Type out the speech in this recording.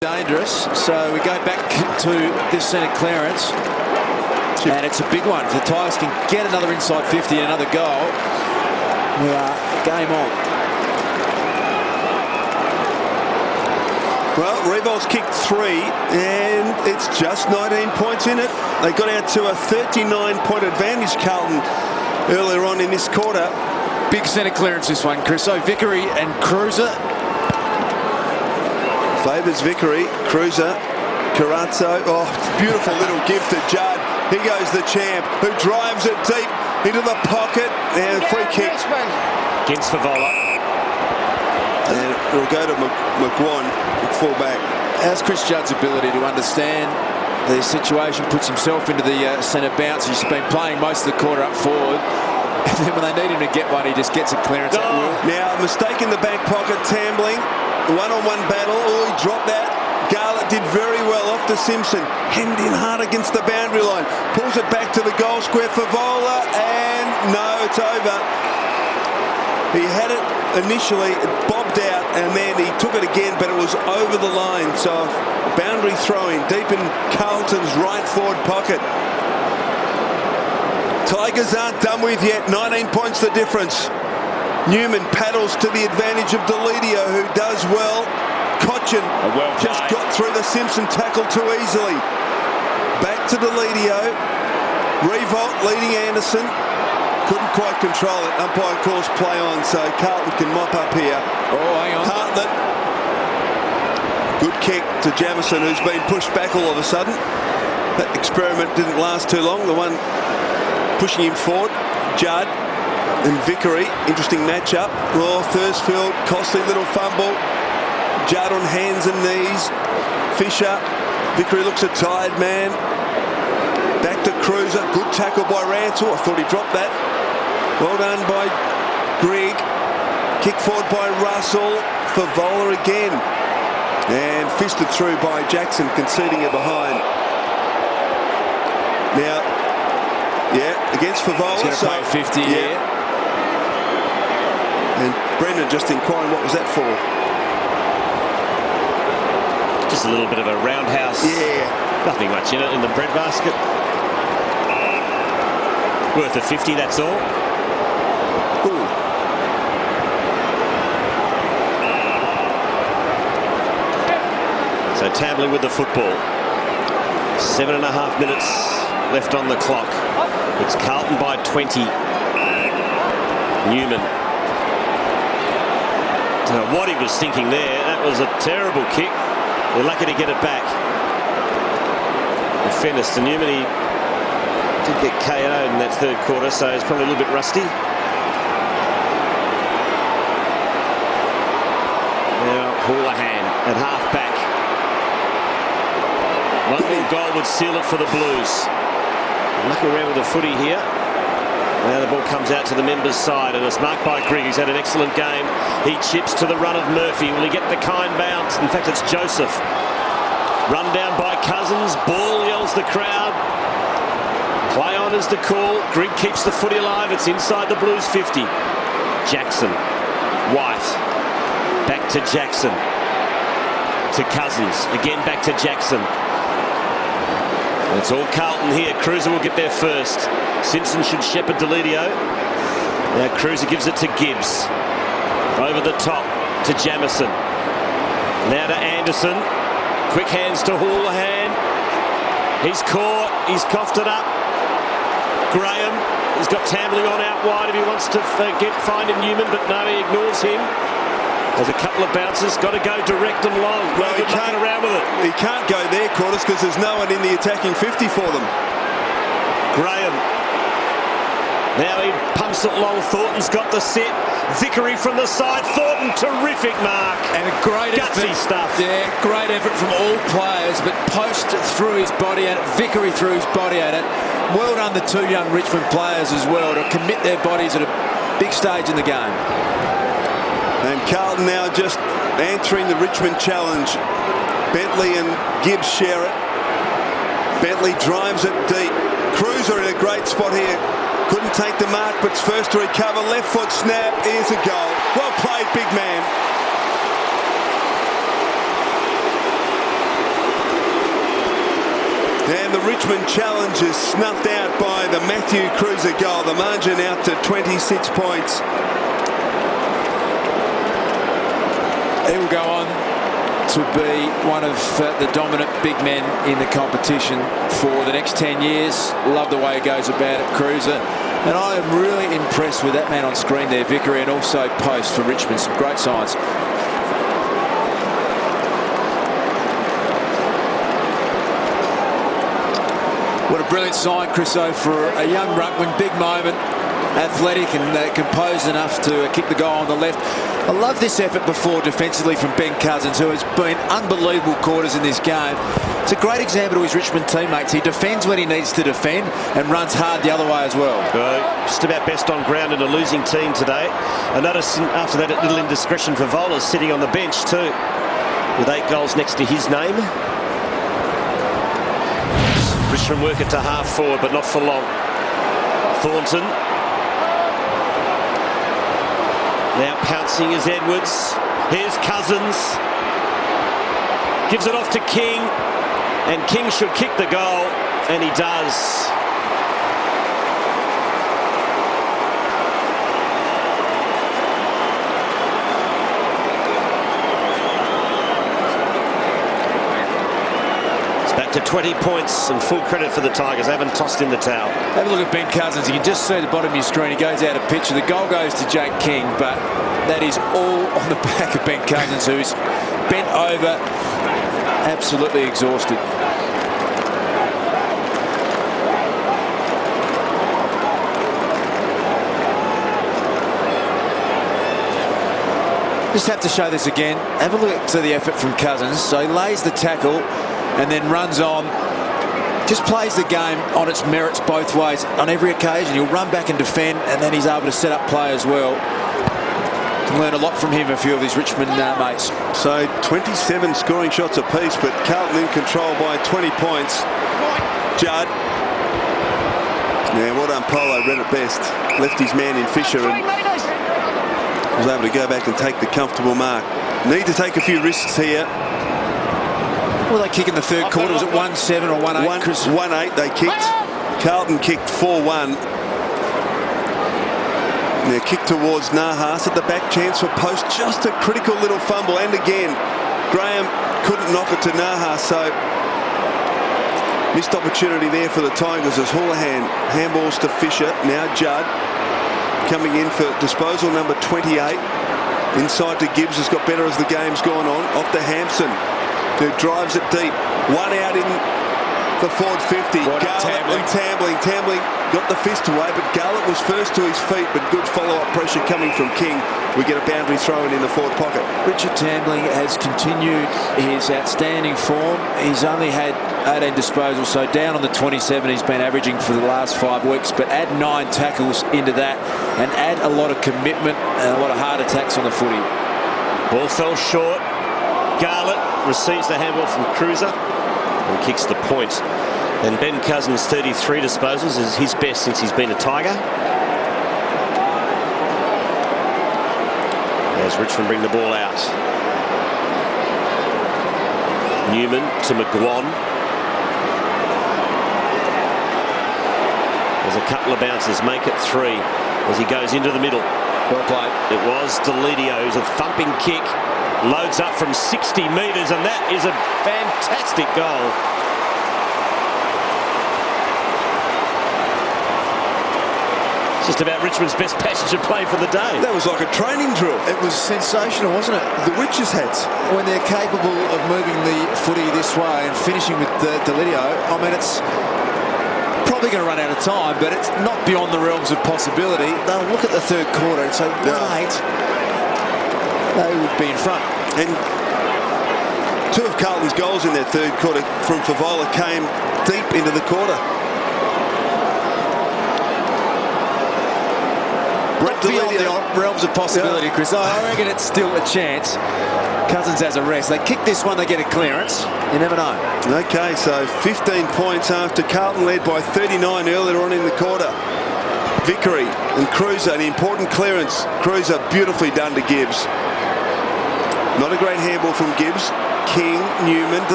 Dangerous, so we go back to this centre clearance, and it's a big one. If the Tigers can get another inside 50 and another goal, we are game on. Well, Revol's kicked 3, and it's just 19 points in it. They got out to a 39-point advantage, Carlton, earlier on in this quarter. Big centre clearance, this one, Chris. So Vickery and Cruiser. Favours Vickery, Cruiser, Carazzo. Oh, beautiful little gift to Judd. He goes the champ, who drives it deep into the pocket, and free kick against Favola. And it'll go to McGuan, full back. How's Chris Judd's ability to understand the situation, puts himself into the centre bounce. He's been playing most of the quarter up forward, and then when they need him to get one, he just gets a clearance at will. Now, mistake in the back pocket, Tambling. One-on-one battle. Oh, he dropped that. Garlett did very well off to Simpson. Hemmed in hard against the boundary line. Pulls it back to the goal square for Vola, and no, it's over. He had it initially, it bobbed out, and then he took it again, but it was over the line. So boundary throwing deep in Carlton's right forward pocket. Tigers aren't done with yet. 19 points the difference. Newman paddles to the advantage of Deledio, who does well. Cochin just got through the Simpson tackle too easily. Back to Deledio. Revolt leading Anderson. Couldn't quite control it. Umpire calls play on, so Carlton can mop up here. Oh, hang on. Hartlett. Good kick to Jamison, who's been pushed back all of a sudden. That experiment didn't last too long. The one pushing him forward, Judd. And Vickery, interesting matchup. Oh, Thursfield, costly little fumble. Judd on hands and knees. Fisher. Vickery looks a tired man. Back to Cruiser. Good tackle by Rantoul. I thought he dropped that. Well done by Grigg. Kick forward by Russell. For Vola again. And fisted through by Jackson, conceding it behind. Now, yeah, against Favola. He's going to play 50 here. And Brendan just inquiring what was that for? Just a little bit of a roundhouse. Yeah. Nothing much in it in the breadbasket. Worth a 50, that's all. Ooh. So Tambling with the football. 7.5 minutes left on the clock. It's Carlton by 20. Newman. What he was thinking there, that was a terrible kick. They're lucky to get it back. In fairness to Newman, he did get KO'd in that third quarter, so he's probably a little bit rusty. Now Houlihan at half back. One more goal would seal it for the Blues. Looking around with the footy here. Now the ball comes out to the members' side, and it's marked by Grigg, who's had an excellent game. He chips to the run of Murphy. Will he get the kind bounce? In fact, it's Joseph. Run down by Cousins. Ball, yells the crowd. Play on is the call. Grigg keeps the footy alive. It's inside the Blues 50. Jackson. White. Back to Jackson. To Cousins. Again back to Jackson. It's all Carlton here. Cruiser will get there first. Simpson should shepherd Deledio. Now Cruiser gives it to Gibbs. Over the top to Jamison. Now to Anderson. Quick hands to Houlihan. He's caught. He's coughed it up. Graham. He's got Tambling on out wide if he wants to find him Newman, but no, he ignores him. There's a couple of bounces, got to go direct and long. Well, he can't around with it. He can't go there, Quarters, because there's no one in the attacking 50 for them. Graham. Now he pumps it long. Thornton's got the set. Vickery from the side. Thornton, terrific mark. And a great gutsy stuff. Yeah, great effort from all players, but Post threw his body at it. Vickery threw his body at it. Well done the two young Richmond players as well to commit their bodies at a big stage in the game. And Carlton now just answering the Richmond challenge. Bentley and Gibbs share it. Bentley drives it deep. Cruiser in a great spot here. Couldn't take the mark, but it's first to recover. Left foot snap. Here's a goal. Well played, big man. And the Richmond challenge is snuffed out by the Matthew Cruiser goal. The margin out to 26 points. He will go on to be one of the dominant big men in the competition for the next 10 years. Love the way he goes about it, Cruiser. And I am really impressed with that man on screen there, Vickery, and also Post for Richmond. Some great signs. What a brilliant sign, Chriso, for a young ruckman. Big moment, athletic and composed enough to kick the goal on the left. I love this effort before defensively from Ben Cousins, who has been unbelievable quarters in this game. It's a great example to his Richmond teammates. He defends when he needs to defend and runs hard the other way as well. Just about best on ground in a losing team today. I noticed after that little indiscretion for Volas sitting on the bench too, with 8 goals next to his name. Richmond work it to half forward, but not for long. Thornton. Now pouncing is Edwards. Here's Cousins. Gives it off to King. And King should kick the goal, and he does. To 20 points and full credit for the Tigers. They haven't tossed in the towel. Have a look at Ben Cousins. You can just see the bottom of your screen. He goes out of picture. The goal goes to Jake King, but that is all on the back of Ben Cousins, who's bent over, absolutely exhausted. Just have to show this again. Have a look to the effort from Cousins. So he lays the tackle and then runs on, just plays the game on its merits both ways. On every occasion, he'll run back and defend, and then he's able to set up play as well. Can learn a lot from him, a few of his Richmond mates. So 27 scoring shots apiece, but Carlton in control by 20 points. Judd. Yeah, well done, Polo, read it best. Left his man in Fisher and was able to go back and take the comfortable mark. Need to take a few risks here. Well, they kick in the third quarter. Was it 1-7 or 1-8? 1-8 they kicked. Carlton kicked 4-1. Now kick towards Nahas at the back, chance for Post. Just a critical little fumble. And again, Graham couldn't knock it to Nahas. So missed opportunity there for the Tigers as Houlihan handballs to Fisher. Now Judd coming in for disposal number 28. Inside to Gibbs, has got better as the game's gone on. Off to Hampson, who drives it deep. One out in the forward 50. Tambling got the fist away, but Garlett was first to his feet, but good follow-up pressure coming from King. We get a boundary throw in the forward pocket. Richard Tambling has continued his outstanding form. He's only had 18 disposals, so down on the 27 he's been averaging for the last 5 weeks, but add 9 tackles into that and add a lot of commitment and a lot of hard attacks on the footy. Ball fell short. Garlett receives the handball from Cruiser and kicks the point. And Ben Cousins' 33 disposals is his best since he's been a Tiger. As Richmond bring the ball out. Newman to McGuan. There's a couple of bounces, make it 3 as he goes into the middle. Well played. It was Delidio, who's a thumping kick. Loads up from 60 metres, and that is a fantastic goal. It's just about Richmond's best passage of play for the day. That was like a training drill. It was sensational, wasn't it? The witches' hats. When they're capable of moving the footy this way and finishing with Delidio, I mean, it's probably going to run out of time, but it's not beyond the realms of possibility. They'll look at the third quarter and say, right, they would be in front. And 2 of Carlton's goals in their third quarter from Favola came deep into the quarter. Beyond the realms of possibility, Chris. I reckon it's still a chance. Cousins has a rest. They kick this one, they get a clearance. You never know. Okay, so 15 points after Carlton led by 39 earlier on in the quarter. Vickery and Cruiser, an important clearance. Cruiser beautifully done to Gibbs. Not a great handball from Gibbs. King, Newman.